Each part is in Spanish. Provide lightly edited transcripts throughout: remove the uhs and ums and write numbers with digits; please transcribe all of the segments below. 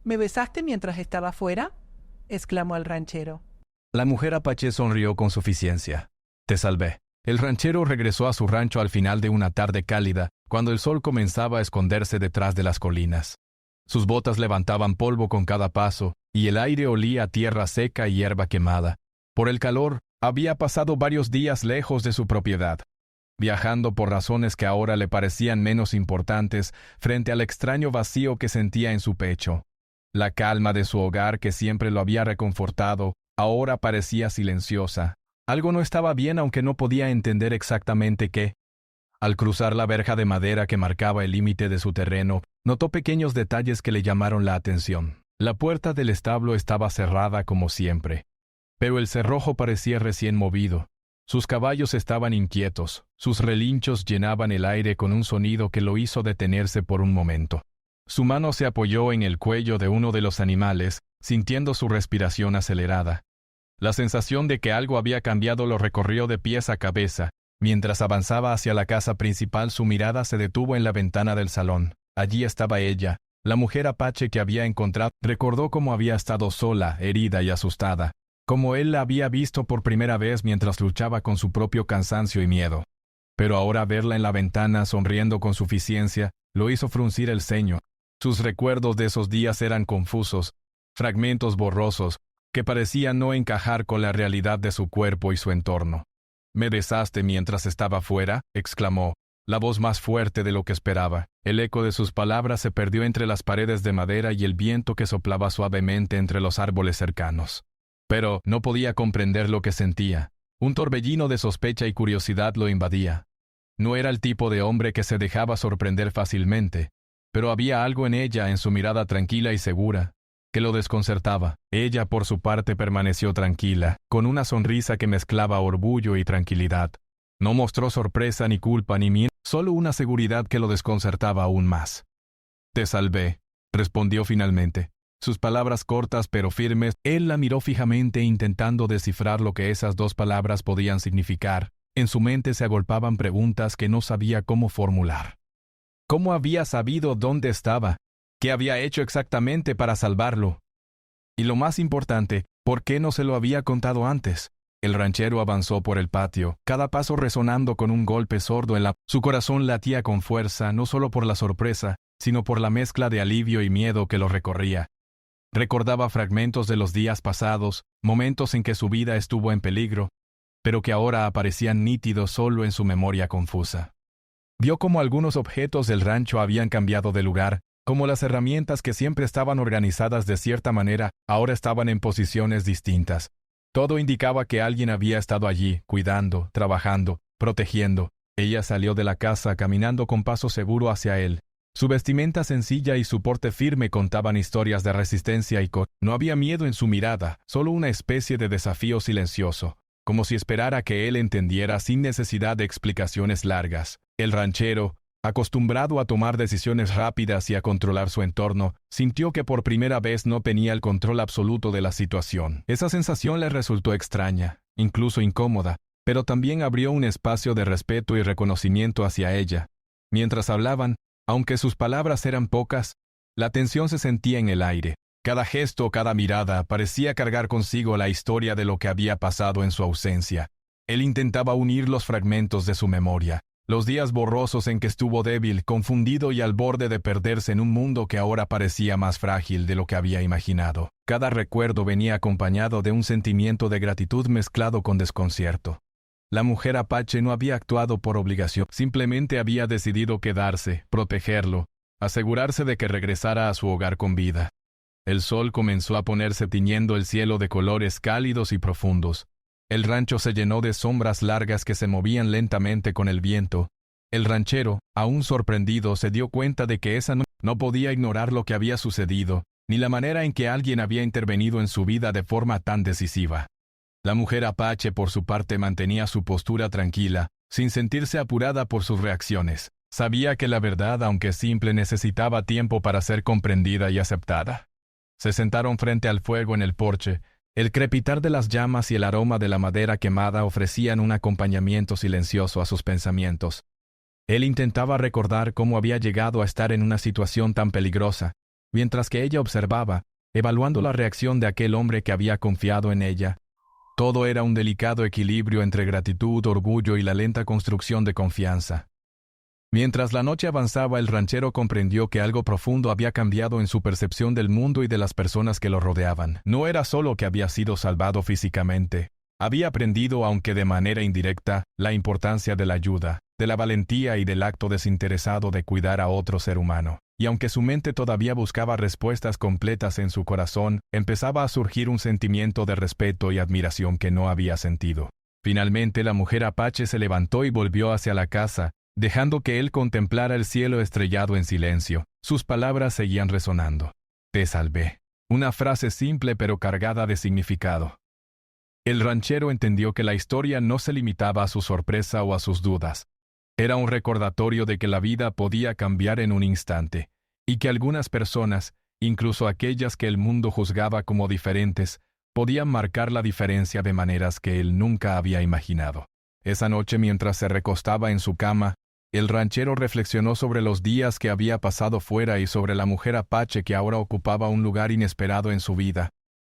¿Me besaste mientras estaba fuera?, exclamó el ranchero. La mujer apache sonrió con suficiencia. Te salvé. El ranchero regresó a su rancho al final de una tarde cálida, cuando el sol comenzaba a esconderse detrás de las colinas. Sus botas levantaban polvo con cada paso, y el aire olía a tierra seca y hierba quemada. Por el calor, había pasado varios días lejos de su propiedad, viajando por razones que ahora le parecían menos importantes frente al extraño vacío que sentía en su pecho. La calma de su hogar, que siempre lo había reconfortado, ahora parecía silenciosa. Algo no estaba bien, aunque no podía entender exactamente qué. Al cruzar la verja de madera que marcaba el límite de su terreno, notó pequeños detalles que le llamaron la atención. La puerta del establo estaba cerrada como siempre, pero el cerrojo parecía recién movido. Sus caballos estaban inquietos, sus relinchos llenaban el aire con un sonido que lo hizo detenerse por un momento. Su mano se apoyó en el cuello de uno de los animales, sintiendo su respiración acelerada. La sensación de que algo había cambiado lo recorrió de pies a cabeza. Mientras avanzaba hacia la casa principal, su mirada se detuvo en la ventana del salón. Allí estaba ella, la mujer apache que había encontrado. Recordó cómo había estado sola, herida y asustada, como él la había visto por primera vez mientras luchaba con su propio cansancio y miedo. Pero ahora verla en la ventana, sonriendo con suficiencia, lo hizo fruncir el ceño. Sus recuerdos de esos días eran confusos, fragmentos borrosos, que parecían no encajar con la realidad de su cuerpo y su entorno. «¿Me besaste mientras estaba fuera?», exclamó, la voz más fuerte de lo que esperaba. El eco de sus palabras se perdió entre las paredes de madera y el viento que soplaba suavemente entre los árboles cercanos. Pero no podía comprender lo que sentía. Un torbellino de sospecha y curiosidad lo invadía. No era el tipo de hombre que se dejaba sorprender fácilmente, pero había algo en ella, en su mirada tranquila y segura, que lo desconcertaba. Ella, por su parte, permaneció tranquila, con una sonrisa que mezclaba orgullo y tranquilidad. No mostró sorpresa ni culpa ni miedo, solo una seguridad que lo desconcertaba aún más. «Te salvé», respondió finalmente. Sus palabras cortas pero firmes. Él la miró fijamente intentando descifrar lo que esas dos palabras podían significar. En su mente se agolpaban preguntas que no sabía cómo formular. ¿Cómo había sabido dónde estaba? ¿Qué había hecho exactamente para salvarlo? Y lo más importante, ¿por qué no se lo había contado antes? El ranchero avanzó por el patio, cada paso resonando con un golpe sordo en la... Su corazón latía con fuerza, no solo por la sorpresa, sino por la mezcla de alivio y miedo que lo recorría. Recordaba fragmentos de los días pasados, momentos en que su vida estuvo en peligro, pero que ahora aparecían nítidos solo en su memoria confusa. Vio cómo algunos objetos del rancho habían cambiado de lugar, como las herramientas que siempre estaban organizadas de cierta manera, ahora estaban en posiciones distintas. Todo indicaba que alguien había estado allí, cuidando, trabajando, protegiendo. Ella salió de la casa caminando con paso seguro hacia él. Su vestimenta sencilla y su porte firme contaban historias de resistencia y no había miedo en su mirada, solo una especie de desafío silencioso, como si esperara que él entendiera sin necesidad de explicaciones largas. El ranchero, acostumbrado a tomar decisiones rápidas y a controlar su entorno, sintió que por primera vez no tenía el control absoluto de la situación. Esa sensación le resultó extraña, incluso incómoda, pero también abrió un espacio de respeto y reconocimiento hacia ella. Mientras hablaban, aunque sus palabras eran pocas, la tensión se sentía en el aire. Cada gesto, cada mirada, parecía cargar consigo la historia de lo que había pasado en su ausencia. Él intentaba unir los fragmentos de su memoria, los días borrosos en que estuvo débil, confundido y al borde de perderse en un mundo que ahora parecía más frágil de lo que había imaginado. Cada recuerdo venía acompañado de un sentimiento de gratitud mezclado con desconcierto. La mujer apache no había actuado por obligación, simplemente había decidido quedarse, protegerlo, asegurarse de que regresara a su hogar con vida. El sol comenzó a ponerse tiñendo el cielo de colores cálidos y profundos. El rancho se llenó de sombras largas que se movían lentamente con el viento. El ranchero, aún sorprendido, se dio cuenta de que esa no podía ignorar lo que había sucedido, ni la manera en que alguien había intervenido en su vida de forma tan decisiva. La mujer apache, por su parte, mantenía su postura tranquila, sin sentirse apurada por sus reacciones. Sabía que la verdad, aunque simple, necesitaba tiempo para ser comprendida y aceptada. Se sentaron frente al fuego en el porche. El crepitar de las llamas y el aroma de la madera quemada ofrecían un acompañamiento silencioso a sus pensamientos. Él intentaba recordar cómo había llegado a estar en una situación tan peligrosa, mientras que ella observaba, evaluando la reacción de aquel hombre que había confiado en ella. Todo era un delicado equilibrio entre gratitud, orgullo y la lenta construcción de confianza. Mientras la noche avanzaba, el ranchero comprendió que algo profundo había cambiado en su percepción del mundo y de las personas que lo rodeaban. No era solo que había sido salvado físicamente. Había aprendido, aunque de manera indirecta, la importancia de la ayuda, de la valentía y del acto desinteresado de cuidar a otro ser humano. Y aunque su mente todavía buscaba respuestas completas en su corazón, empezaba a surgir un sentimiento de respeto y admiración que no había sentido. Finalmente la mujer apache se levantó y volvió hacia la casa, dejando que él contemplara el cielo estrellado en silencio. Sus palabras seguían resonando. «Te salvé». Una frase simple pero cargada de significado. El ranchero entendió que la historia no se limitaba a su sorpresa o a sus dudas. Era un recordatorio de que la vida podía cambiar en un instante, y que algunas personas, incluso aquellas que el mundo juzgaba como diferentes, podían marcar la diferencia de maneras que él nunca había imaginado. Esa noche, mientras se recostaba en su cama, el ranchero reflexionó sobre los días que había pasado fuera y sobre la mujer apache que ahora ocupaba un lugar inesperado en su vida.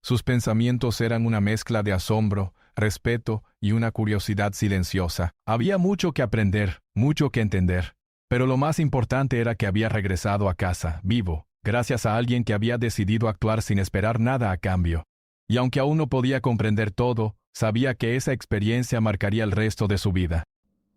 Sus pensamientos eran una mezcla de asombro, respeto y una curiosidad silenciosa. Había mucho que aprender, mucho que entender. Pero lo más importante era que había regresado a casa, vivo, gracias a alguien que había decidido actuar sin esperar nada a cambio. Y aunque aún no podía comprender todo, sabía que esa experiencia marcaría el resto de su vida.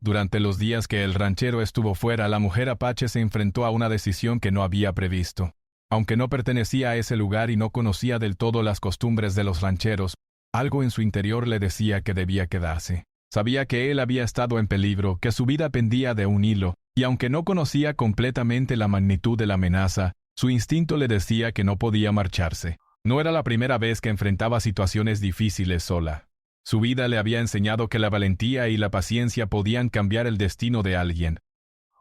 Durante los días que el ranchero estuvo fuera, la mujer apache se enfrentó a una decisión que no había previsto. Aunque no pertenecía a ese lugar y no conocía del todo las costumbres de los rancheros, algo en su interior le decía que debía quedarse. Sabía que él había estado en peligro, que su vida pendía de un hilo, y aunque no conocía completamente la magnitud de la amenaza, su instinto le decía que no podía marcharse. No era la primera vez que enfrentaba situaciones difíciles sola. Su vida le había enseñado que la valentía y la paciencia podían cambiar el destino de alguien.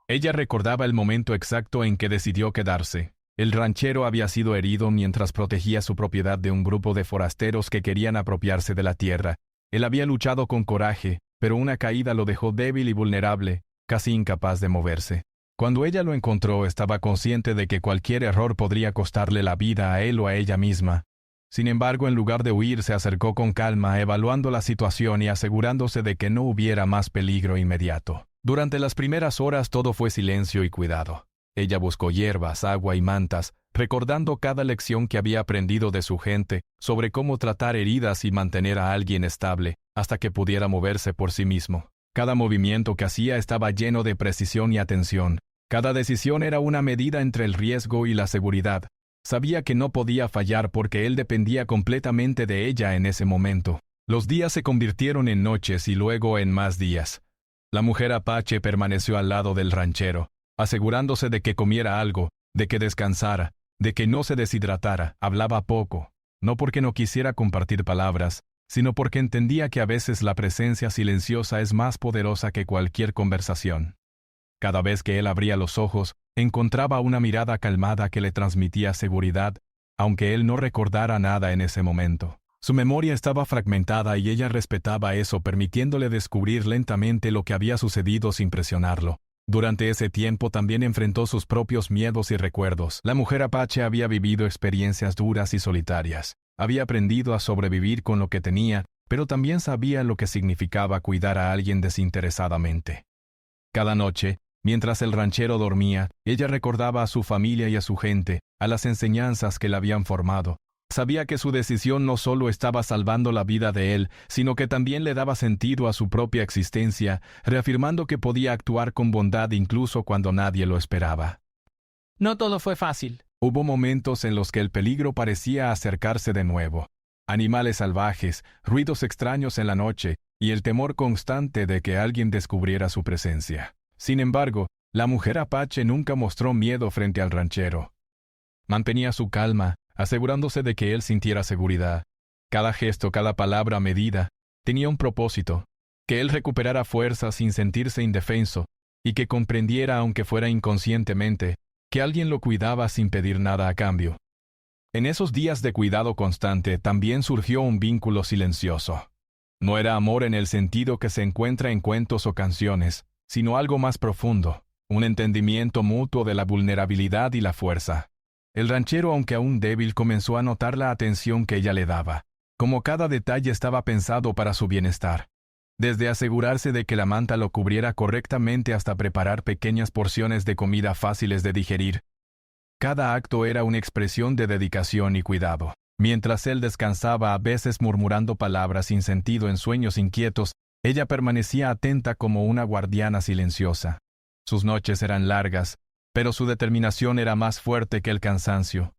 Ella recordaba el momento exacto en que decidió quedarse. El ranchero había sido herido mientras protegía su propiedad de un grupo de forasteros que querían apropiarse de la tierra. Él había luchado con coraje, pero una caída lo dejó débil y vulnerable, casi incapaz de moverse. Cuando ella lo encontró, estaba consciente de que cualquier error podría costarle la vida a él o a ella misma. Sin embargo, en lugar de huir, se acercó con calma, evaluando la situación y asegurándose de que no hubiera más peligro inmediato. Durante las primeras horas todo fue silencio y cuidado. Ella buscó hierbas, agua y mantas, recordando cada lección que había aprendido de su gente sobre cómo tratar heridas y mantener a alguien estable, hasta que pudiera moverse por sí mismo. Cada movimiento que hacía estaba lleno de precisión y atención. Cada decisión era una medida entre el riesgo y la seguridad. Sabía que no podía fallar porque él dependía completamente de ella en ese momento. Los días se convirtieron en noches y luego en más días. La mujer apache permaneció al lado del ranchero, asegurándose de que comiera algo, de que descansara, de que no se deshidratara. Hablaba poco, no porque no quisiera compartir palabras, sino porque entendía que a veces la presencia silenciosa es más poderosa que cualquier conversación. Cada vez que él abría los ojos, encontraba una mirada calmada que le transmitía seguridad, aunque él no recordara nada en ese momento. Su memoria estaba fragmentada y ella respetaba eso, permitiéndole descubrir lentamente lo que había sucedido sin presionarlo. Durante ese tiempo también enfrentó sus propios miedos y recuerdos. La mujer apache había vivido experiencias duras y solitarias. Había aprendido a sobrevivir con lo que tenía, pero también sabía lo que significaba cuidar a alguien desinteresadamente. Cada noche, mientras el ranchero dormía, ella recordaba a su familia y a su gente, a las enseñanzas que la habían formado. Sabía que su decisión no solo estaba salvando la vida de él, sino que también le daba sentido a su propia existencia, reafirmando que podía actuar con bondad incluso cuando nadie lo esperaba. No todo fue fácil. Hubo momentos en los que el peligro parecía acercarse de nuevo. Animales salvajes, ruidos extraños en la noche, y el temor constante de que alguien descubriera su presencia. Sin embargo, la mujer apache nunca mostró miedo frente al ranchero. Mantenía su calma, asegurándose de que él sintiera seguridad. Cada gesto, cada palabra medida, tenía un propósito: que él recuperara fuerza sin sentirse indefenso, y que comprendiera, aunque fuera inconscientemente, que alguien lo cuidaba sin pedir nada a cambio. En esos días de cuidado constante también surgió un vínculo silencioso. No era amor en el sentido que se encuentra en cuentos o canciones, sino algo más profundo, un entendimiento mutuo de la vulnerabilidad y la fuerza. El ranchero, aunque aún débil, comenzó a notar la atención que ella le daba, como cada detalle estaba pensado para su bienestar. Desde asegurarse de que la manta lo cubriera correctamente hasta preparar pequeñas porciones de comida fáciles de digerir. Cada acto era una expresión de dedicación y cuidado. Mientras él descansaba, a veces murmurando palabras sin sentido en sueños inquietos, ella permanecía atenta como una guardiana silenciosa. Sus noches eran largas, pero su determinación era más fuerte que el cansancio.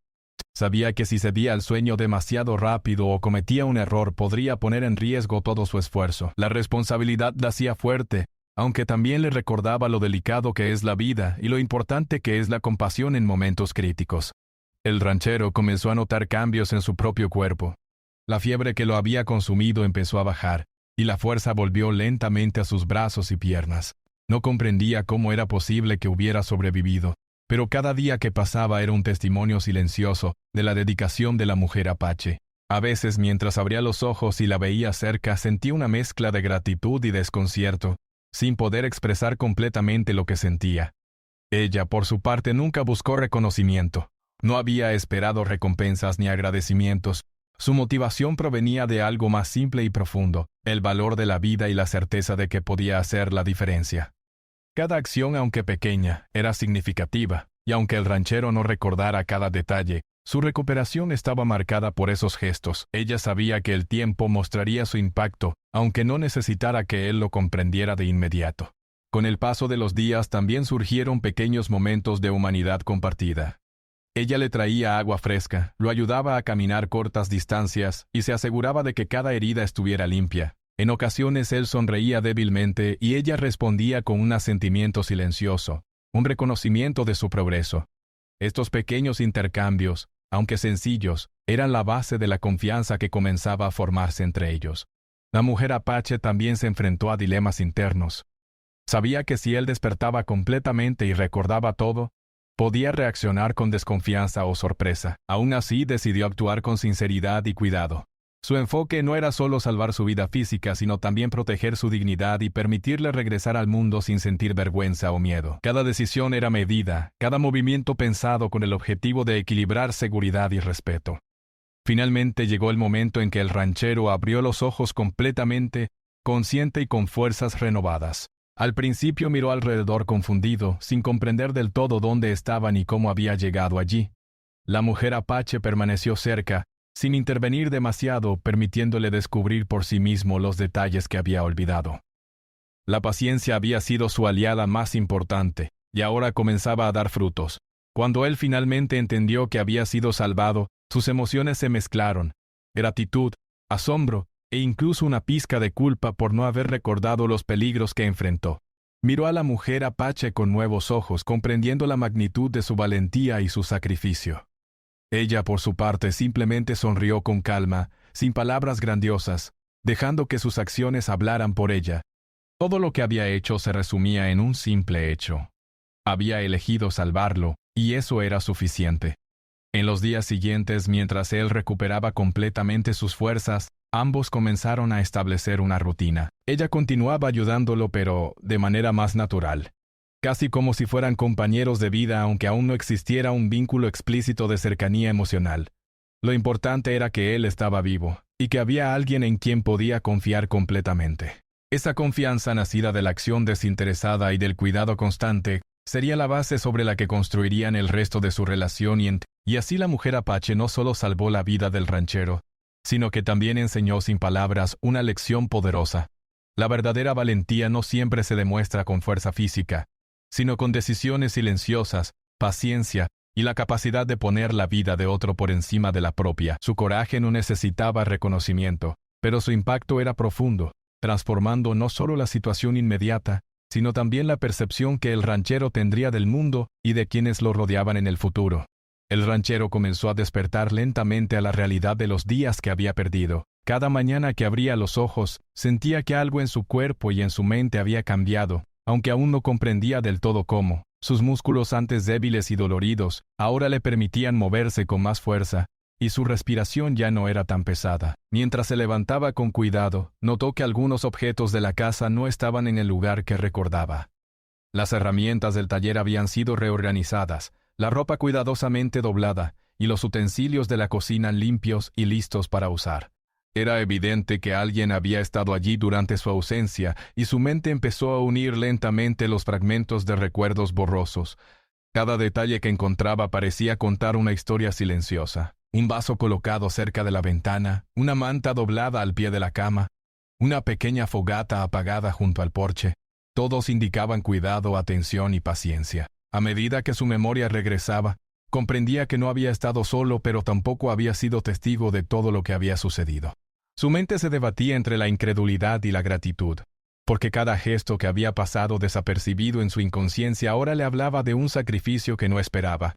Sabía que si cedía al sueño demasiado rápido o cometía un error, podría poner en riesgo todo su esfuerzo. La responsabilidad la hacía fuerte, aunque también le recordaba lo delicado que es la vida y lo importante que es la compasión en momentos críticos. El ranchero comenzó a notar cambios en su propio cuerpo. La fiebre que lo había consumido empezó a bajar, y la fuerza volvió lentamente a sus brazos y piernas. No comprendía cómo era posible que hubiera sobrevivido, pero cada día que pasaba era un testimonio silencioso de la dedicación de la mujer apache. A veces, mientras abría los ojos y la veía cerca, sentía una mezcla de gratitud y desconcierto, sin poder expresar completamente lo que sentía. Ella, por su parte, nunca buscó reconocimiento. No había esperado recompensas ni agradecimientos. Su motivación provenía de algo más simple y profundo, el valor de la vida y la certeza de que podía hacer la diferencia. Cada acción, aunque pequeña, era significativa, y aunque el ranchero no recordara cada detalle, su recuperación estaba marcada por esos gestos. Ella sabía que el tiempo mostraría su impacto, aunque no necesitara que él lo comprendiera de inmediato. Con el paso de los días también surgieron pequeños momentos de humanidad compartida. Ella le traía agua fresca, lo ayudaba a caminar cortas distancias y se aseguraba de que cada herida estuviera limpia. En ocasiones él sonreía débilmente y ella respondía con un asentimiento silencioso, un reconocimiento de su progreso. Estos pequeños intercambios, aunque sencillos, eran la base de la confianza que comenzaba a formarse entre ellos. La mujer apache también se enfrentó a dilemas internos. Sabía que si él despertaba completamente y recordaba todo, podía reaccionar con desconfianza o sorpresa. Aún así, decidió actuar con sinceridad y cuidado. Su enfoque no era solo salvar su vida física, sino también proteger su dignidad y permitirle regresar al mundo sin sentir vergüenza o miedo. Cada decisión era medida, cada movimiento pensado con el objetivo de equilibrar seguridad y respeto. Finalmente llegó el momento en que el ranchero abrió los ojos completamente, consciente y con fuerzas renovadas. Al principio miró alrededor confundido, sin comprender del todo dónde estaba ni cómo había llegado allí. La mujer apache permaneció cerca, sin intervenir demasiado, permitiéndole descubrir por sí mismo los detalles que había olvidado. La paciencia había sido su aliada más importante, y ahora comenzaba a dar frutos. Cuando él finalmente entendió que había sido salvado, sus emociones se mezclaron: gratitud, asombro, e incluso una pizca de culpa por no haber recordado los peligros que enfrentó. Miró a la mujer apache con nuevos ojos, comprendiendo la magnitud de su valentía y su sacrificio. Ella, por su parte, simplemente sonrió con calma, sin palabras grandiosas, dejando que sus acciones hablaran por ella. Todo lo que había hecho se resumía en un simple hecho. Había elegido salvarlo, y eso era suficiente. En los días siguientes, mientras él recuperaba completamente sus fuerzas, ambos comenzaron a establecer una rutina. Ella continuaba ayudándolo, pero de manera más natural. Casi como si fueran compañeros de vida, aunque aún no existiera un vínculo explícito de cercanía emocional. Lo importante era que él estaba vivo, y que había alguien en quien podía confiar completamente. Esa confianza, nacida de la acción desinteresada y del cuidado constante, sería la base sobre la que construirían el resto de su relación, y así la mujer apache no solo salvó la vida del ranchero, sino que también enseñó sin palabras una lección poderosa. La verdadera valentía no siempre se demuestra con fuerza física, sino con decisiones silenciosas, paciencia y la capacidad de poner la vida de otro por encima de la propia. Su coraje no necesitaba reconocimiento, pero su impacto era profundo, transformando no solo la situación inmediata, sino también la percepción que el ranchero tendría del mundo y de quienes lo rodeaban en el futuro. El ranchero comenzó a despertar lentamente a la realidad de los días que había perdido. Cada mañana que abría los ojos, sentía que algo en su cuerpo y en su mente había cambiado, aunque aún no comprendía del todo cómo. Sus músculos, antes débiles y doloridos, ahora le permitían moverse con más fuerza, y su respiración ya no era tan pesada. Mientras se levantaba con cuidado, notó que algunos objetos de la casa no estaban en el lugar que recordaba. Las herramientas del taller habían sido reorganizadas, la ropa cuidadosamente doblada y los utensilios de la cocina limpios y listos para usar. Era evidente que alguien había estado allí durante su ausencia y su mente empezó a unir lentamente los fragmentos de recuerdos borrosos. Cada detalle que encontraba parecía contar una historia silenciosa. Un vaso colocado cerca de la ventana, una manta doblada al pie de la cama, una pequeña fogata apagada junto al porche. Todos indicaban cuidado, atención y paciencia. A medida que su memoria regresaba, comprendía que no había estado solo, pero tampoco había sido testigo de todo lo que había sucedido. Su mente se debatía entre la incredulidad y la gratitud, porque cada gesto que había pasado desapercibido en su inconsciencia ahora le hablaba de un sacrificio que no esperaba.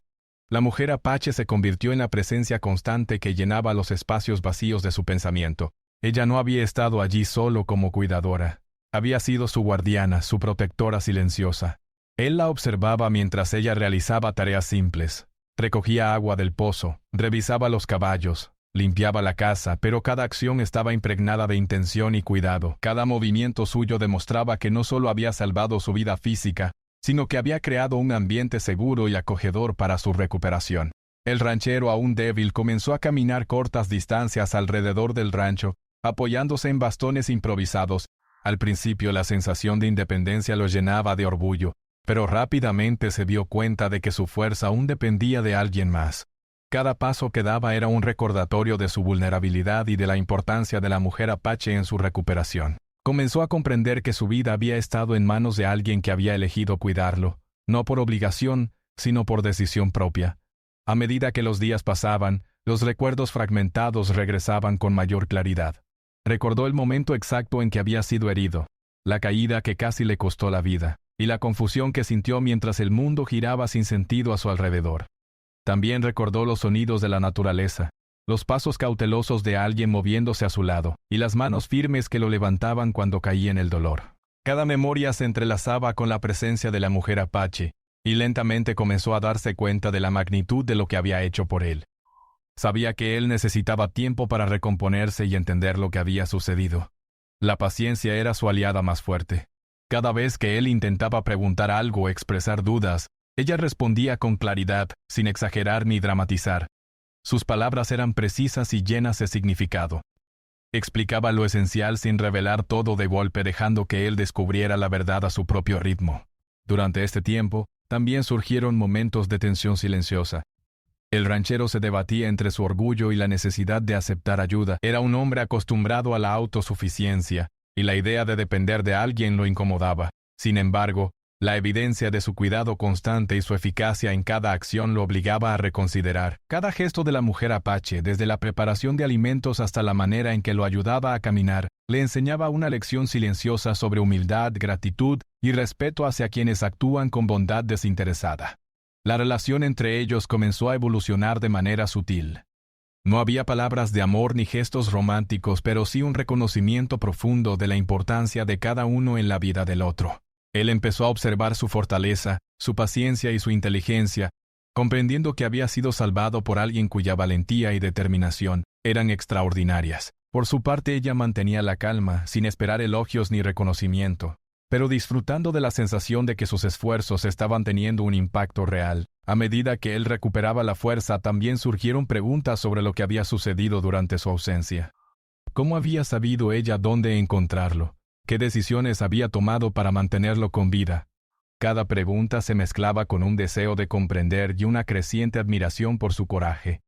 La mujer apache se convirtió en la presencia constante que llenaba los espacios vacíos de su pensamiento. Ella no había estado allí solo como cuidadora. Había sido su guardiana, su protectora silenciosa. Él la observaba mientras ella realizaba tareas simples. Recogía agua del pozo, revisaba los caballos, limpiaba la casa, pero cada acción estaba impregnada de intención y cuidado. Cada movimiento suyo demostraba que no solo había salvado su vida física, sino que había creado un ambiente seguro y acogedor para su recuperación. El ranchero, aún débil, comenzó a caminar cortas distancias alrededor del rancho, apoyándose en bastones improvisados. Al principio la sensación de independencia lo llenaba de orgullo, pero rápidamente se dio cuenta de que su fuerza aún dependía de alguien más. Cada paso que daba era un recordatorio de su vulnerabilidad y de la importancia de la mujer apache en su recuperación. Comenzó a comprender que su vida había estado en manos de alguien que había elegido cuidarlo, no por obligación, sino por decisión propia. A medida que los días pasaban, los recuerdos fragmentados regresaban con mayor claridad. Recordó el momento exacto en que había sido herido, la caída que casi le costó la vida, y la confusión que sintió mientras el mundo giraba sin sentido a su alrededor. También recordó los sonidos de la naturaleza, los pasos cautelosos de alguien moviéndose a su lado, y las manos firmes que lo levantaban cuando caía en el dolor. Cada memoria se entrelazaba con la presencia de la mujer apache, y lentamente comenzó a darse cuenta de la magnitud de lo que había hecho por él. Sabía que él necesitaba tiempo para recomponerse y entender lo que había sucedido. La paciencia era su aliada más fuerte. Cada vez que él intentaba preguntar algo o expresar dudas, ella respondía con claridad, sin exagerar ni dramatizar. Sus palabras eran precisas y llenas de significado. Explicaba lo esencial sin revelar todo de golpe, dejando que él descubriera la verdad a su propio ritmo. Durante este tiempo, también surgieron momentos de tensión silenciosa. El ranchero se debatía entre su orgullo y la necesidad de aceptar ayuda. Era un hombre acostumbrado a la autosuficiencia, y la idea de depender de alguien lo incomodaba. Sin embargo, la evidencia de su cuidado constante y su eficacia en cada acción lo obligaba a reconsiderar. Cada gesto de la mujer apache, desde la preparación de alimentos hasta la manera en que lo ayudaba a caminar, le enseñaba una lección silenciosa sobre humildad, gratitud y respeto hacia quienes actúan con bondad desinteresada. La relación entre ellos comenzó a evolucionar de manera sutil. No había palabras de amor ni gestos románticos, pero sí un reconocimiento profundo de la importancia de cada uno en la vida del otro. Él empezó a observar su fortaleza, su paciencia y su inteligencia, comprendiendo que había sido salvado por alguien cuya valentía y determinación eran extraordinarias. Por su parte, ella mantenía la calma, sin esperar elogios ni reconocimiento, pero disfrutando de la sensación de que sus esfuerzos estaban teniendo un impacto real. A medida que él recuperaba la fuerza, también surgieron preguntas sobre lo que había sucedido durante su ausencia. ¿Cómo había sabido ella dónde encontrarlo? ¿Qué decisiones había tomado para mantenerlo con vida? Cada pregunta se mezclaba con un deseo de comprender y una creciente admiración por su coraje.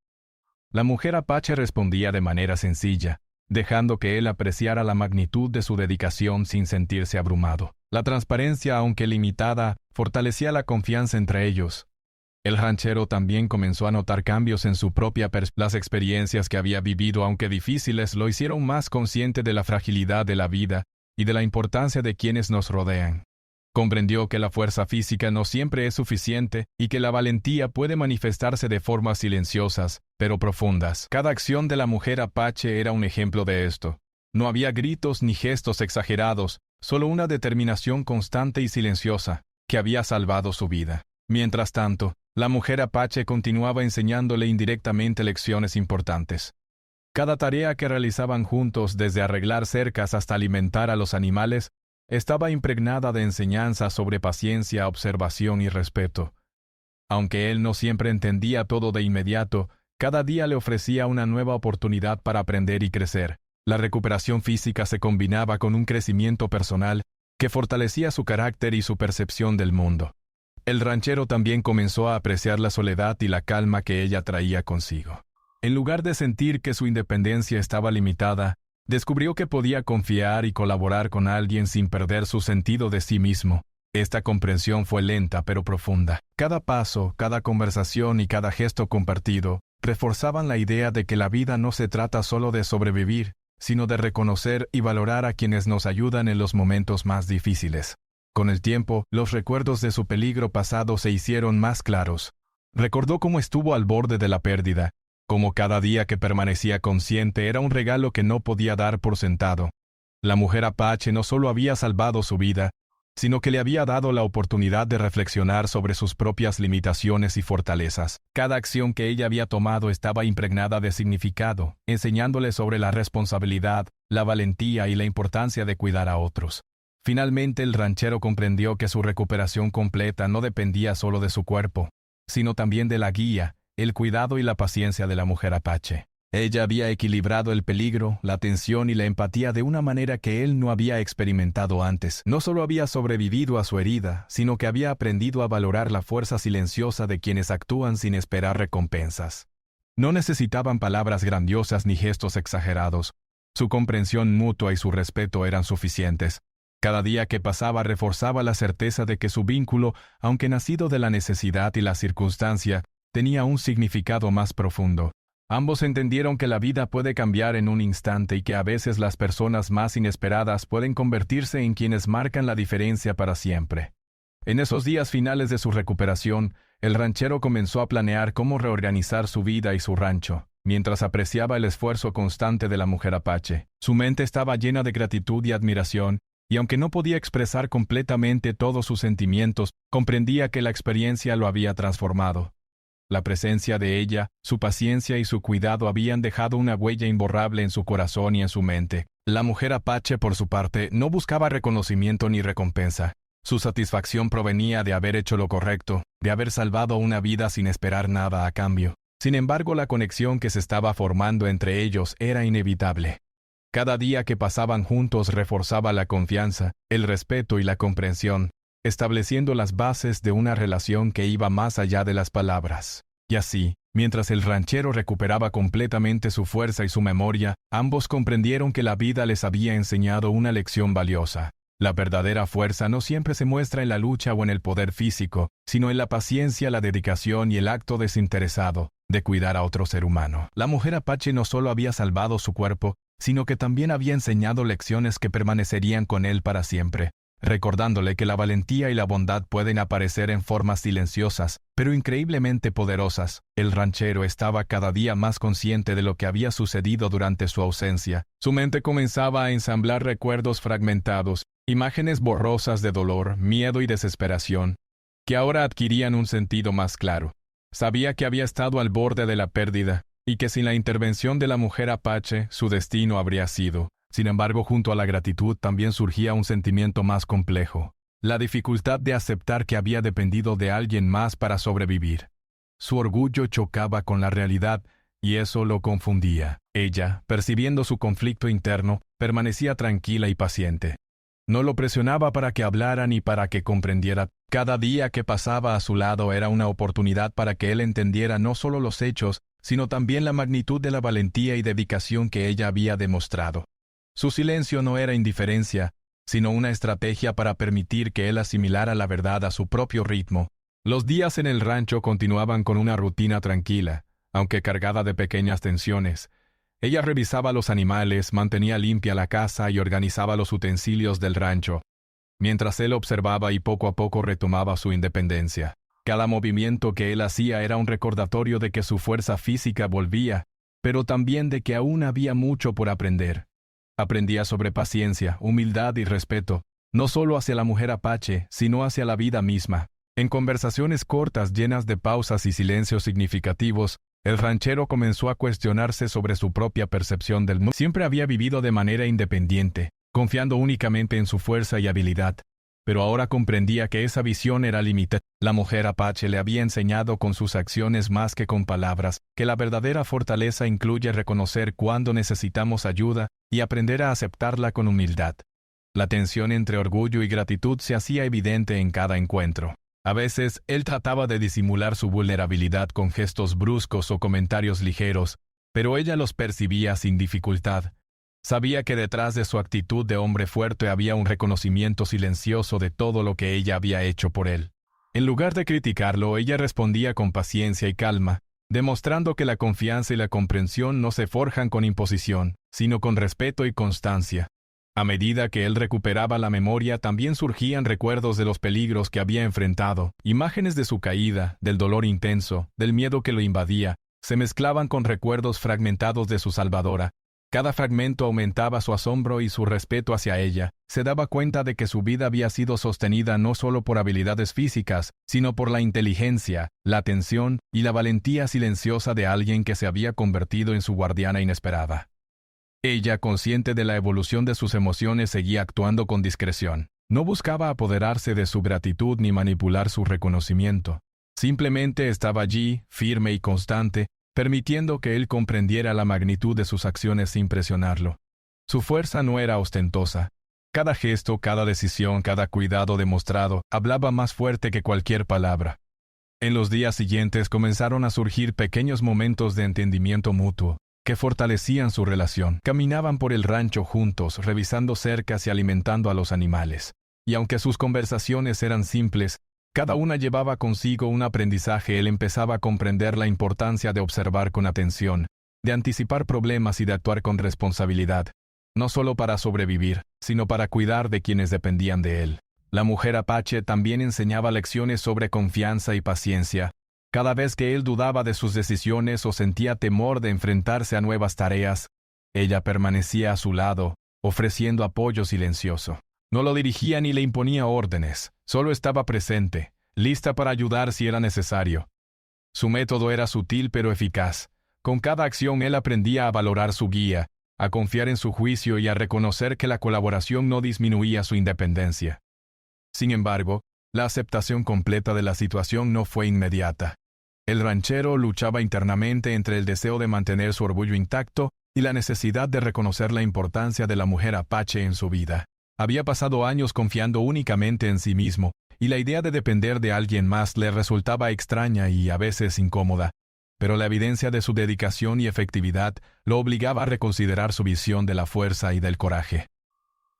La mujer apache respondía de manera sencilla, dejando que él apreciara la magnitud de su dedicación sin sentirse abrumado. La transparencia, aunque limitada, fortalecía la confianza entre ellos. El ranchero también comenzó a notar cambios en su propia perspectiva. Las experiencias que había vivido, aunque difíciles, lo hicieron más consciente de la fragilidad de la vida y de la importancia de quienes nos rodean. Comprendió que la fuerza física no siempre es suficiente y que la valentía puede manifestarse de formas silenciosas, pero profundas. Cada acción de la mujer apache era un ejemplo de esto. No había gritos ni gestos exagerados, solo una determinación constante y silenciosa, que había salvado su vida. Mientras tanto, la mujer apache continuaba enseñándole indirectamente lecciones importantes. Cada tarea que realizaban juntos, desde arreglar cercas hasta alimentar a los animales, estaba impregnada de enseñanzas sobre paciencia, observación y respeto. Aunque él no siempre entendía todo de inmediato, cada día le ofrecía una nueva oportunidad para aprender y crecer. La recuperación física se combinaba con un crecimiento personal que fortalecía su carácter y su percepción del mundo. El ranchero también comenzó a apreciar la soledad y la calma que ella traía consigo. En lugar de sentir que su independencia estaba limitada, descubrió que podía confiar y colaborar con alguien sin perder su sentido de sí mismo. Esta comprensión fue lenta pero profunda. Cada paso, cada conversación y cada gesto compartido reforzaban la idea de que la vida no se trata solo de sobrevivir, sino de reconocer y valorar a quienes nos ayudan en los momentos más difíciles. Con el tiempo, los recuerdos de su peligro pasado se hicieron más claros. Recordó cómo estuvo al borde de la pérdida, cómo cada día que permanecía consciente era un regalo que no podía dar por sentado. La mujer Apache no solo había salvado su vida, sino que le había dado la oportunidad de reflexionar sobre sus propias limitaciones y fortalezas. Cada acción que ella había tomado estaba impregnada de significado, enseñándole sobre la responsabilidad, la valentía y la importancia de cuidar a otros. Finalmente el ranchero comprendió que su recuperación completa no dependía solo de su cuerpo, sino también de la guía, el cuidado y la paciencia de la mujer Apache. Ella había equilibrado el peligro, la tensión y la empatía de una manera que él no había experimentado antes. No solo había sobrevivido a su herida, sino que había aprendido a valorar la fuerza silenciosa de quienes actúan sin esperar recompensas. No necesitaban palabras grandiosas ni gestos exagerados. Su comprensión mutua y su respeto eran suficientes. Cada día que pasaba reforzaba la certeza de que su vínculo, aunque nacido de la necesidad y la circunstancia, tenía un significado más profundo. Ambos entendieron que la vida puede cambiar en un instante y que a veces las personas más inesperadas pueden convertirse en quienes marcan la diferencia para siempre. En esos días finales de su recuperación, el ranchero comenzó a planear cómo reorganizar su vida y su rancho, mientras apreciaba el esfuerzo constante de la mujer Apache. Su mente estaba llena de gratitud y admiración, y aunque no podía expresar completamente todos sus sentimientos, comprendía que la experiencia lo había transformado. La presencia de ella, su paciencia y su cuidado habían dejado una huella imborrable en su corazón y en su mente. La mujer Apache, por su parte, no buscaba reconocimiento ni recompensa. Su satisfacción provenía de haber hecho lo correcto, de haber salvado una vida sin esperar nada a cambio. Sin embargo, la conexión que se estaba formando entre ellos era inevitable. Cada día que pasaban juntos reforzaba la confianza, el respeto y la comprensión, estableciendo las bases de una relación que iba más allá de las palabras. Y así, mientras el ranchero recuperaba completamente su fuerza y su memoria, ambos comprendieron que la vida les había enseñado una lección valiosa. La verdadera fuerza no siempre se muestra en la lucha o en el poder físico, sino en la paciencia, la dedicación y el acto desinteresado de cuidar a otro ser humano. La mujer Apache no solo había salvado su cuerpo, sino que también había enseñado lecciones que permanecerían con él para siempre, recordándole que la valentía y la bondad pueden aparecer en formas silenciosas, pero increíblemente poderosas. El ranchero estaba cada día más consciente de lo que había sucedido durante su ausencia. Su mente comenzaba a ensamblar recuerdos fragmentados, imágenes borrosas de dolor, miedo y desesperación, que ahora adquirían un sentido más claro. Sabía que había estado al borde de la pérdida, y que sin la intervención de la mujer Apache, su destino habría sido. Sin embargo, junto a la gratitud también surgía un sentimiento más complejo, la dificultad de aceptar que había dependido de alguien más para sobrevivir. Su orgullo chocaba con la realidad, y eso lo confundía. Ella, percibiendo su conflicto interno, permanecía tranquila y paciente. No lo presionaba para que hablara ni para que comprendiera. Cada día que pasaba a su lado era una oportunidad para que él entendiera no solo los hechos, sino también la magnitud de la valentía y dedicación que ella había demostrado. Su silencio no era indiferencia, sino una estrategia para permitir que él asimilara la verdad a su propio ritmo. Los días en el rancho continuaban con una rutina tranquila, aunque cargada de pequeñas tensiones. Ella revisaba los animales, mantenía limpia la casa y organizaba los utensilios del rancho, mientras él observaba y poco a poco retomaba su independencia. Cada movimiento que él hacía era un recordatorio de que su fuerza física volvía, pero también de que aún había mucho por aprender. Aprendía sobre paciencia, humildad y respeto, no solo hacia la mujer Apache, sino hacia la vida misma. En conversaciones cortas llenas de pausas y silencios significativos, el ranchero comenzó a cuestionarse sobre su propia percepción del mundo. Siempre había vivido de manera independiente, confiando únicamente en su fuerza y habilidad. pero ahora comprendía que esa visión era limitada. La mujer apache le había enseñado con sus acciones más que con palabras, que la verdadera fortaleza incluye reconocer cuándo necesitamos ayuda y aprender a aceptarla con humildad. La tensión entre orgullo y gratitud se hacía evidente en cada encuentro. A veces, él trataba de disimular su vulnerabilidad con gestos bruscos o comentarios ligeros, pero ella los percibía sin dificultad. Sabía que detrás de su actitud de hombre fuerte había un reconocimiento silencioso de todo lo que ella había hecho por él. En lugar de criticarlo, ella respondía con paciencia y calma, demostrando que la confianza y la comprensión no se forjan con imposición, sino con respeto y constancia. A medida que él recuperaba la memoria, también surgían recuerdos de los peligros que había enfrentado, imágenes de su caída, del dolor intenso, del miedo que lo invadía, se mezclaban con recuerdos fragmentados de su salvadora. Cada fragmento aumentaba su asombro y su respeto hacia ella. Se daba cuenta de que su vida había sido sostenida no solo por habilidades físicas, sino por la inteligencia, la atención y la valentía silenciosa de alguien que se había convertido en su guardiana inesperada. Ella, consciente de la evolución de sus emociones, seguía actuando con discreción. No buscaba apoderarse de su gratitud ni manipular su reconocimiento. Simplemente estaba allí, firme y constante, permitiendo que él comprendiera la magnitud de sus acciones sin presionarlo. Su fuerza no era ostentosa. Cada gesto, cada decisión, cada cuidado demostrado hablaba más fuerte que cualquier palabra. En los días siguientes comenzaron a surgir pequeños momentos de entendimiento mutuo, que fortalecían su relación. Caminaban por el rancho juntos, revisando cercas y alimentando a los animales. Y aunque sus conversaciones eran simples, cada una llevaba consigo un aprendizaje. Él empezaba a comprender la importancia de observar con atención, de anticipar problemas y de actuar con responsabilidad, no solo para sobrevivir, sino para cuidar de quienes dependían de él. La mujer apache también enseñaba lecciones sobre confianza y paciencia. Cada vez que él dudaba de sus decisiones o sentía temor de enfrentarse a nuevas tareas, ella permanecía a su lado, ofreciendo apoyo silencioso. No lo dirigía ni le imponía órdenes, solo estaba presente, lista para ayudar si era necesario. Su método era sutil pero eficaz. Con cada acción él aprendía a valorar su guía, a confiar en su juicio y a reconocer que la colaboración no disminuía su independencia. Sin embargo, la aceptación completa de la situación no fue inmediata. El ranchero luchaba internamente entre el deseo de mantener su orgullo intacto y la necesidad de reconocer la importancia de la mujer apache en su vida. Había pasado años confiando únicamente en sí mismo, y la idea de depender de alguien más le resultaba extraña y a veces incómoda. Pero la evidencia de su dedicación y efectividad lo obligaba a reconsiderar su visión de la fuerza y del coraje.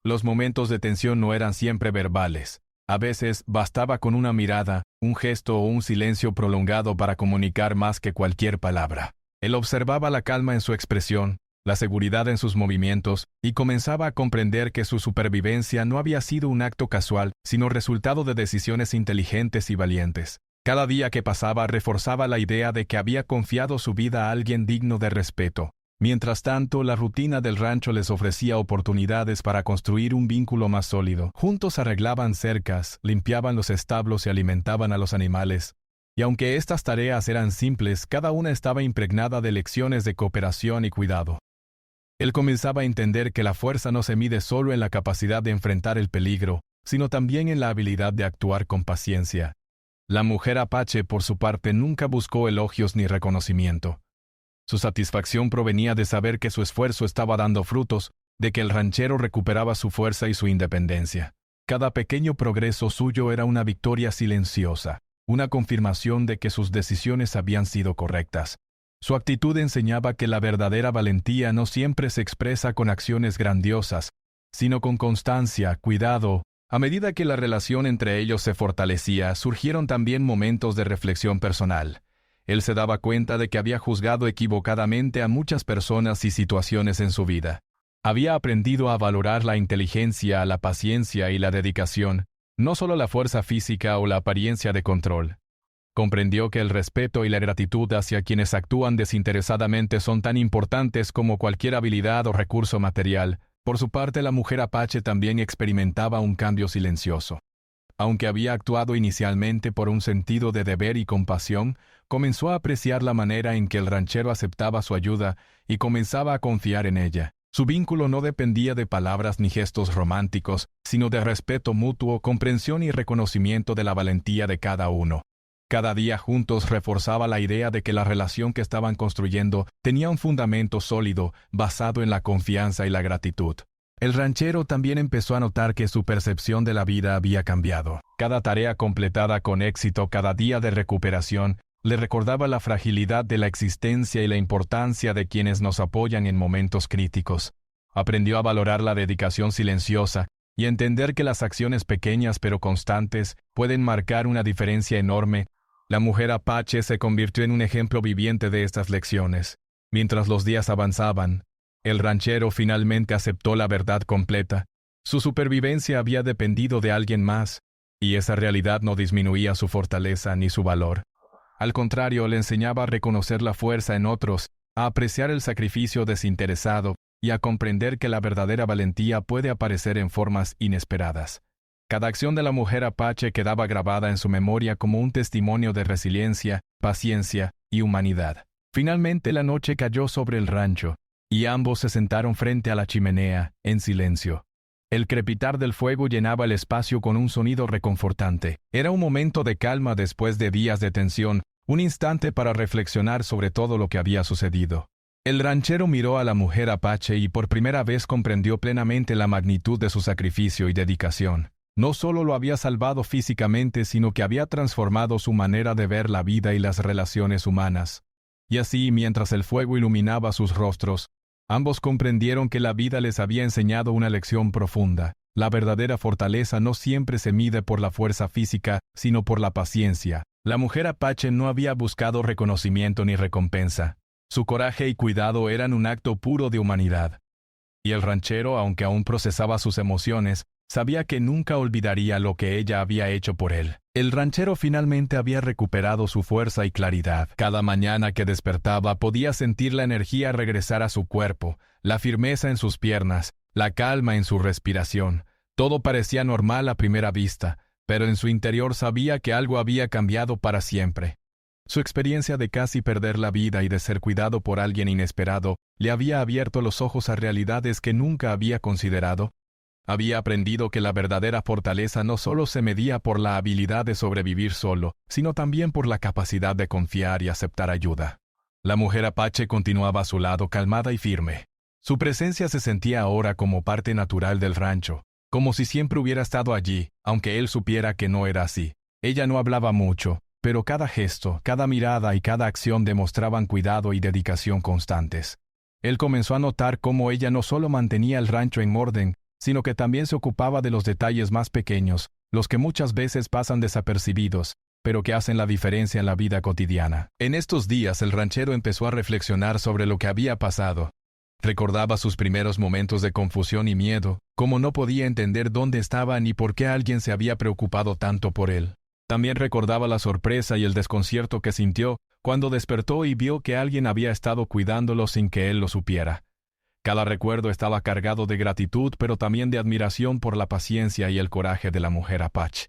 Los momentos de tensión no eran siempre verbales. A veces bastaba con una mirada, un gesto o un silencio prolongado para comunicar más que cualquier palabra. Él observaba la calma en su expresión, la seguridad en sus movimientos, y comenzaba a comprender que su supervivencia no había sido un acto casual, sino resultado de decisiones inteligentes y valientes. Cada día que pasaba reforzaba la idea de que había confiado su vida a alguien digno de respeto. Mientras tanto, la rutina del rancho les ofrecía oportunidades para construir un vínculo más sólido. Juntos arreglaban cercas, limpiaban los establos y alimentaban a los animales. Y aunque estas tareas eran simples, cada una estaba impregnada de lecciones de cooperación y cuidado. Él comenzaba a entender que la fuerza no se mide solo en la capacidad de enfrentar el peligro, sino también en la habilidad de actuar con paciencia. La mujer apache, por su parte, nunca buscó elogios ni reconocimiento. Su satisfacción provenía de saber que su esfuerzo estaba dando frutos, de que el ranchero recuperaba su fuerza y su independencia. Cada pequeño progreso suyo era una victoria silenciosa, una confirmación de que sus decisiones habían sido correctas. Su actitud enseñaba que la verdadera valentía no siempre se expresa con acciones grandiosas, sino con constancia, cuidado. A medida que la relación entre ellos se fortalecía, surgieron también momentos de reflexión personal. Él se daba cuenta de que había juzgado equivocadamente a muchas personas y situaciones en su vida. Había aprendido a valorar la inteligencia, la paciencia y la dedicación, no solo la fuerza física o la apariencia de control. Comprendió que el respeto y la gratitud hacia quienes actúan desinteresadamente son tan importantes como cualquier habilidad o recurso material. Por su parte, la mujer apache también experimentaba un cambio silencioso. Aunque había actuado inicialmente por un sentido de deber y compasión, comenzó a apreciar la manera en que el ranchero aceptaba su ayuda y comenzaba a confiar en ella. Su vínculo no dependía de palabras ni gestos románticos, sino de respeto mutuo, comprensión y reconocimiento de la valentía de cada uno. Cada día juntos reforzaba la idea de que la relación que estaban construyendo tenía un fundamento sólido, basado en la confianza y la gratitud. El ranchero también empezó a notar que su percepción de la vida había cambiado. Cada tarea completada con éxito, cada día de recuperación, le recordaba la fragilidad de la existencia y la importancia de quienes nos apoyan en momentos críticos. Aprendió a valorar la dedicación silenciosa y a entender que las acciones pequeñas pero constantes pueden marcar una diferencia enorme. La mujer apache se convirtió en un ejemplo viviente de estas lecciones. Mientras los días avanzaban, el ranchero finalmente aceptó la verdad completa. Su supervivencia había dependido de alguien más, y esa realidad no disminuía su fortaleza ni su valor. Al contrario, le enseñaba a reconocer la fuerza en otros, a apreciar el sacrificio desinteresado y a comprender que la verdadera valentía puede aparecer en formas inesperadas. Cada acción de la mujer apache quedaba grabada en su memoria como un testimonio de resiliencia, paciencia y humanidad. Finalmente la noche cayó sobre el rancho, y ambos se sentaron frente a la chimenea, en silencio. El crepitar del fuego llenaba el espacio con un sonido reconfortante. Era un momento de calma después de días de tensión, un instante para reflexionar sobre todo lo que había sucedido. El ranchero miró a la mujer apache y por primera vez comprendió plenamente la magnitud de su sacrificio y dedicación. No solo lo había salvado físicamente, sino que había transformado su manera de ver la vida y las relaciones humanas. Y así, mientras el fuego iluminaba sus rostros, ambos comprendieron que la vida les había enseñado una lección profunda. La verdadera fortaleza no siempre se mide por la fuerza física, sino por la paciencia. La mujer apache no había buscado reconocimiento ni recompensa. Su coraje y cuidado eran un acto puro de humanidad. Y el ranchero, aunque aún procesaba sus emociones, sabía que nunca olvidaría lo que ella había hecho por él. El ranchero finalmente había recuperado su fuerza y claridad. Cada mañana que despertaba podía sentir la energía regresar a su cuerpo, la firmeza en sus piernas, la calma en su respiración. Todo parecía normal a primera vista, pero en su interior sabía que algo había cambiado para siempre. Su experiencia de casi perder la vida y de ser cuidado por alguien inesperado le había abierto los ojos a realidades que nunca había considerado. Había aprendido que la verdadera fortaleza no solo se medía por la habilidad de sobrevivir solo, sino también por la capacidad de confiar y aceptar ayuda. La mujer apache continuaba a su lado, calmada y firme. Su presencia se sentía ahora como parte natural del rancho, como si siempre hubiera estado allí, aunque él supiera que no era así. Ella no hablaba mucho, pero cada gesto, cada mirada y cada acción demostraban cuidado y dedicación constantes. Él comenzó a notar cómo ella no solo mantenía el rancho en orden, sino que también se ocupaba de los detalles más pequeños, los que muchas veces pasan desapercibidos, pero que hacen la diferencia en la vida cotidiana. En estos días el ranchero empezó a reflexionar sobre lo que había pasado. Recordaba sus primeros momentos de confusión y miedo, cómo no podía entender dónde estaba ni por qué alguien se había preocupado tanto por él. También recordaba la sorpresa y el desconcierto que sintió cuando despertó y vio que alguien había estado cuidándolo sin que él lo supiera. Cada recuerdo estaba cargado de gratitud, pero también de admiración por la paciencia y el coraje de la mujer apache.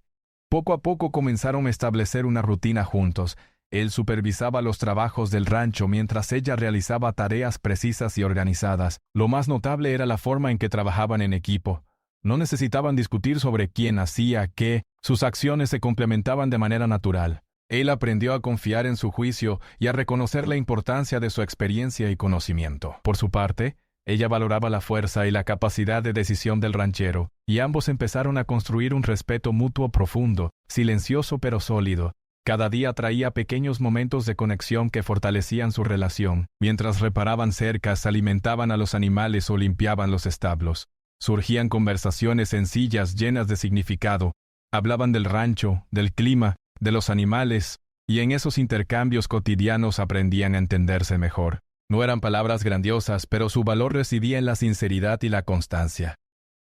Poco a poco comenzaron a establecer una rutina juntos. Él supervisaba los trabajos del rancho mientras ella realizaba tareas precisas y organizadas. Lo más notable era la forma en que trabajaban en equipo. No necesitaban discutir sobre quién hacía qué, sus acciones se complementaban de manera natural. Él aprendió a confiar en su juicio y a reconocer la importancia de su experiencia y conocimiento. Por su parte, ella valoraba la fuerza y la capacidad de decisión del ranchero, y ambos empezaron a construir un respeto mutuo profundo, silencioso pero sólido. Cada día traía pequeños momentos de conexión que fortalecían su relación. Mientras reparaban cercas, alimentaban a los animales o limpiaban los establos. Surgían conversaciones sencillas llenas de significado. Hablaban del rancho, del clima, de los animales, y en esos intercambios cotidianos aprendían a entenderse mejor. No eran palabras grandiosas, pero su valor residía en la sinceridad y la constancia.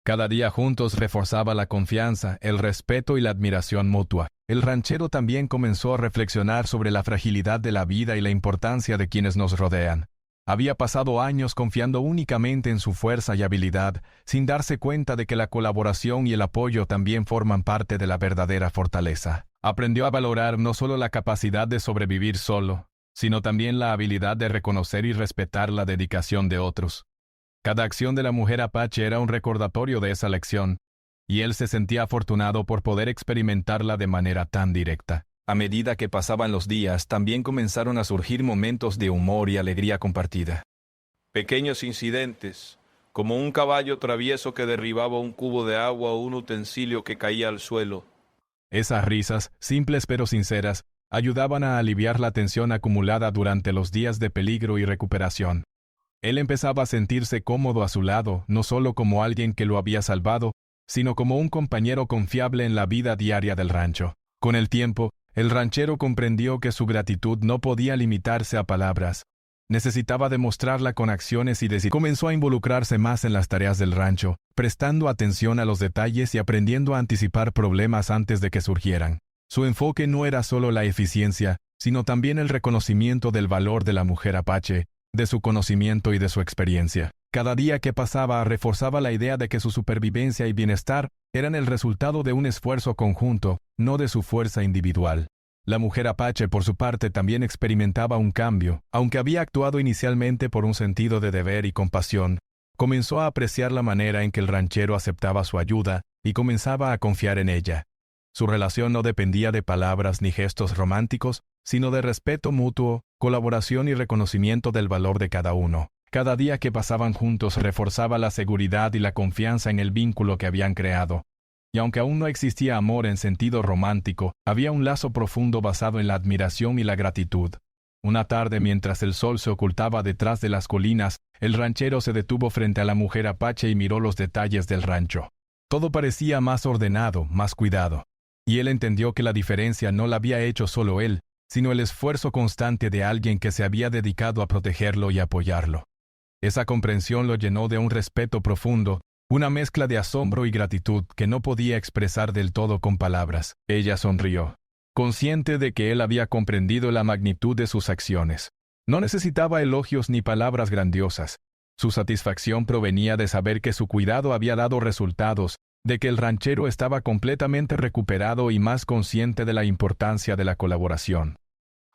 Cada día juntos reforzaba la confianza, el respeto y la admiración mutua. El ranchero también comenzó a reflexionar sobre la fragilidad de la vida y la importancia de quienes nos rodean. Había pasado años confiando únicamente en su fuerza y habilidad, sin darse cuenta de que la colaboración y el apoyo también forman parte de la verdadera fortaleza. Aprendió a valorar no solo la capacidad de sobrevivir solo, sino también la habilidad de reconocer y respetar la dedicación de otros. Cada acción de la mujer apache era un recordatorio de esa lección, y él se sentía afortunado por poder experimentarla de manera tan directa. A medida que pasaban los días, también comenzaron a surgir momentos de humor y alegría compartida. Pequeños incidentes, como un caballo travieso que derribaba un cubo de agua o un utensilio que caía al suelo. Esas risas, simples pero sinceras, ayudaban a aliviar la tensión acumulada durante los días de peligro y recuperación. Él empezaba a sentirse cómodo a su lado, no solo como alguien que lo había salvado, sino como un compañero confiable en la vida diaria del rancho. Con el tiempo, el ranchero comprendió que su gratitud no podía limitarse a palabras. Necesitaba demostrarla con acciones y comenzó a involucrarse más en las tareas del rancho, prestando atención a los detalles y aprendiendo a anticipar problemas antes de que surgieran. Su enfoque no era solo la eficiencia, sino también el reconocimiento del valor de la mujer apache, de su conocimiento y de su experiencia. Cada día que pasaba reforzaba la idea de que su supervivencia y bienestar eran el resultado de un esfuerzo conjunto, no de su fuerza individual. La mujer apache, por su parte, también experimentaba un cambio. Aunque había actuado inicialmente por un sentido de deber y compasión, comenzó a apreciar la manera en que el ranchero aceptaba su ayuda y comenzaba a confiar en ella. Su relación no dependía de palabras ni gestos románticos, sino de respeto mutuo, colaboración y reconocimiento del valor de cada uno. Cada día que pasaban juntos reforzaba la seguridad y la confianza en el vínculo que habían creado. Y aunque aún no existía amor en sentido romántico, había un lazo profundo basado en la admiración y la gratitud. Una tarde, mientras el sol se ocultaba detrás de las colinas, el ranchero se detuvo frente a la mujer apache y miró los detalles del rancho. Todo parecía más ordenado, más cuidado. Y él entendió que la diferencia no la había hecho solo él, sino el esfuerzo constante de alguien que se había dedicado a protegerlo y apoyarlo. Esa comprensión lo llenó de un respeto profundo, una mezcla de asombro y gratitud que no podía expresar del todo con palabras. Ella sonrió, consciente de que él había comprendido la magnitud de sus acciones. No necesitaba elogios ni palabras grandiosas. Su satisfacción provenía de saber que su cuidado había dado resultados, de que el ranchero estaba completamente recuperado y más consciente de la importancia de la colaboración.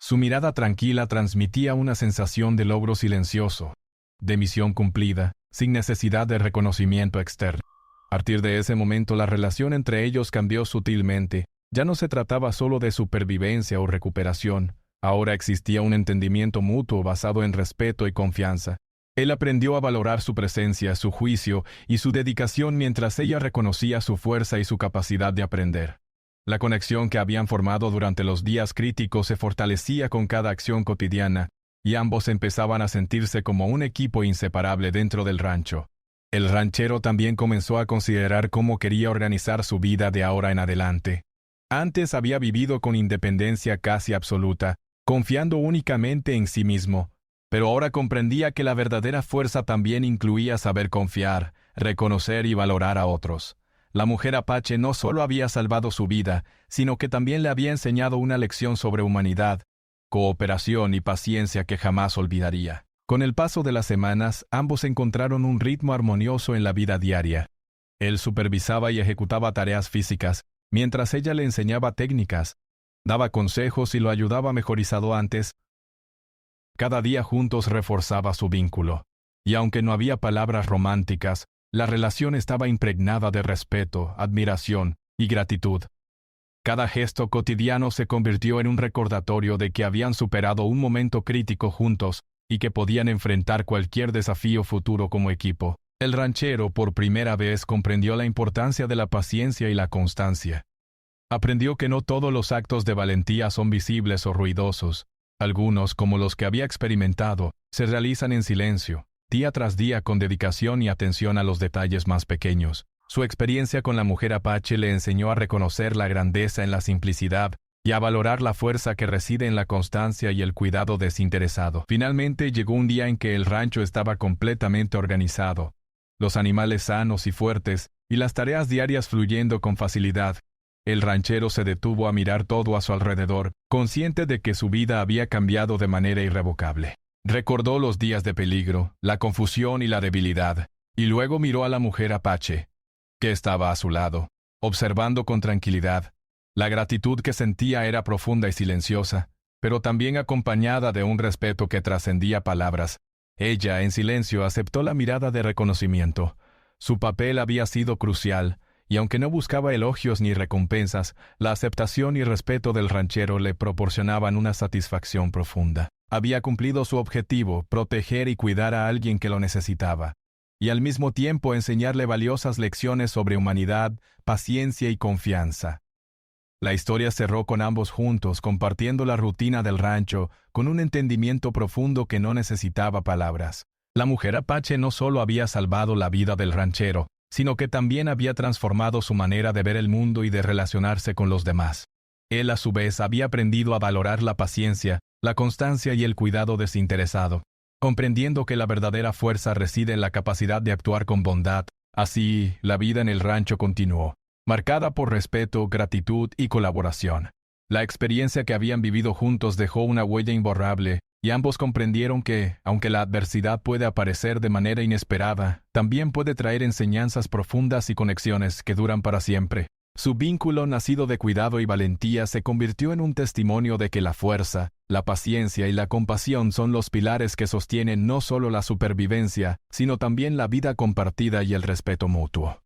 Su mirada tranquila transmitía una sensación de logro silencioso, de misión cumplida, sin necesidad de reconocimiento externo. A partir de ese momento la relación entre ellos cambió sutilmente. Ya no se trataba solo de supervivencia o recuperación. Ahora existía un entendimiento mutuo basado en respeto y confianza. Él aprendió a valorar su presencia, su juicio y su dedicación mientras ella reconocía su fuerza y su capacidad de aprender. La conexión que habían formado durante los días críticos se fortalecía con cada acción cotidiana, y ambos empezaban a sentirse como un equipo inseparable dentro del rancho. El ranchero también comenzó a considerar cómo quería organizar su vida de ahora en adelante. Antes había vivido con independencia casi absoluta, confiando únicamente en sí mismo, pero ahora comprendía que la verdadera fuerza también incluía saber confiar, reconocer y valorar a otros. La mujer apache no solo había salvado su vida, sino que también le había enseñado una lección sobre humanidad, cooperación y paciencia que jamás olvidaría. Con el paso de las semanas, ambos encontraron un ritmo armonioso en la vida diaria. Él supervisaba y ejecutaba tareas físicas, mientras ella le enseñaba técnicas, daba consejos y lo ayudaba mejorizado antes. Cada día juntos reforzaba su vínculo, y aunque no había palabras románticas, la relación estaba impregnada de respeto, admiración y gratitud. Cada gesto cotidiano se convirtió en un recordatorio de que habían superado un momento crítico juntos y que podían enfrentar cualquier desafío futuro como equipo. El ranchero por primera vez comprendió la importancia de la paciencia y la constancia. Aprendió que no todos los actos de valentía son visibles o ruidosos. Algunos, como los que había experimentado, se realizan en silencio, día tras día con dedicación y atención a los detalles más pequeños. Su experiencia con la mujer apache le enseñó a reconocer la grandeza en la simplicidad y a valorar la fuerza que reside en la constancia y el cuidado desinteresado. Finalmente llegó un día en que el rancho estaba completamente organizado, los animales sanos y fuertes, y las tareas diarias fluyendo con facilidad. El ranchero se detuvo a mirar todo a su alrededor, consciente de que su vida había cambiado de manera irrevocable. Recordó los días de peligro, la confusión y la debilidad, y luego miró a la mujer apache, que estaba a su lado, observando con tranquilidad. La gratitud que sentía era profunda y silenciosa, pero también acompañada de un respeto que trascendía palabras. Ella, en silencio, aceptó la mirada de reconocimiento. Su papel había sido crucial, y aunque no buscaba elogios ni recompensas, la aceptación y respeto del ranchero le proporcionaban una satisfacción profunda. Había cumplido su objetivo, proteger y cuidar a alguien que lo necesitaba, y al mismo tiempo enseñarle valiosas lecciones sobre humanidad, paciencia y confianza. La historia cerró con ambos juntos, compartiendo la rutina del rancho, con un entendimiento profundo que no necesitaba palabras. La mujer apache no solo había salvado la vida del ranchero, sino que también había transformado su manera de ver el mundo y de relacionarse con los demás. Él, a su vez, había aprendido a valorar la paciencia, la constancia y el cuidado desinteresado, comprendiendo que la verdadera fuerza reside en la capacidad de actuar con bondad. Así, la vida en el rancho continuó, marcada por respeto, gratitud y colaboración. La experiencia que habían vivido juntos dejó una huella imborrable, y ambos comprendieron que, aunque la adversidad puede aparecer de manera inesperada, también puede traer enseñanzas profundas y conexiones que duran para siempre. Su vínculo, nacido de cuidado y valentía, se convirtió en un testimonio de que la fuerza, la paciencia y la compasión son los pilares que sostienen no solo la supervivencia, sino también la vida compartida y el respeto mutuo.